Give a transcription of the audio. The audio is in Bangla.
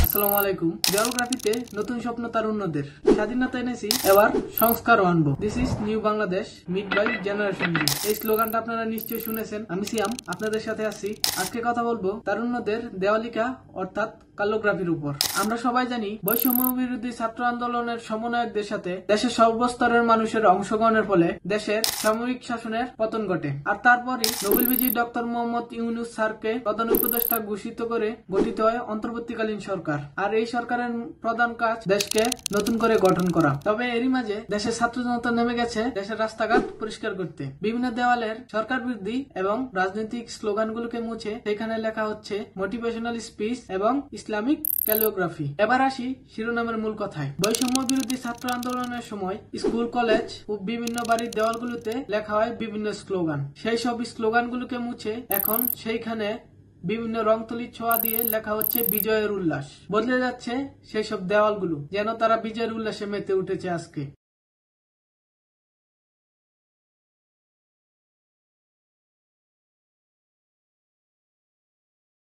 আসসালামু আলাইকুম। জিওগ্রাফিতে নতুন স্বপ্ন তারুণ্যদের, স্বাধীনতা এনেছি এবার সংস্কারও আনবো। This is new Bangladesh made by generation new. এই স্লোগানটা আপনারা নিশ্চয়ই শুনেছেন। আমি সিয়াম আপনাদের সাথে আছি। আজকে কথা বলবো তারুণ্যদের দেওয়ালিকা অর্থাৎ ক্যালিগ্রাফির উপর। আমরা সবাই জানি বৈষম্য বিরোধী ছাত্র আন্দোলনের সমন্বয়কদের সাথে দেশের সর্বস্তরের মানুষের অংশগ্রহণের ফলে দেশের সামরিক শাসনের পতন ঘটে। আর তারপরই নোবেল বিজয়ী ডক্টর মোহাম্মদ ইউনূস স্যারকে প্রধান উপদেষ্টা ঘোষিত করে গঠিত হয় অন্তর্বর্তীকালীন সরকার। আর এই সরকারের প্রধান কাজ দেশকে নতুন করে গঠন করা। তবে এরই মাঝে দেশের ছাত্র জনতা নেমে গেছে দেশের রাস্তাঘাট পরিষ্কার করতে। বিভিন্ন দেওয়ালের সরকার বিরোধী এবং রাজনৈতিক স্লোগানগুলোকে মুছে সেখানে লেখা হচ্ছে মোটিভেশনাল স্পিচ এবং ইসলামিক ক্যালিগ্রাফি। এবার আসি শিরোনামের মূল কথায়। বৈষম্য বিরোধী ছাত্র আন্দোলনের সময় স্কুল, কলেজ ও বিভিন্ন বাড়ির দেওয়ালগুলোতে লেখা হয় বিভিন্ন স্লোগান। সেই সব স্লোগানগুলোকে মুছে এখন সেইখানে বিভিন্ন রং তুলির ছোঁয়া দিয়ে লেখা হচ্ছে বিজয়ের উল্লাস। বদলে যাচ্ছে সেই সব দেওয়ালগুলো, যেন তারা বিজয়ের উল্লাসে মেতে উঠেছে আজকে।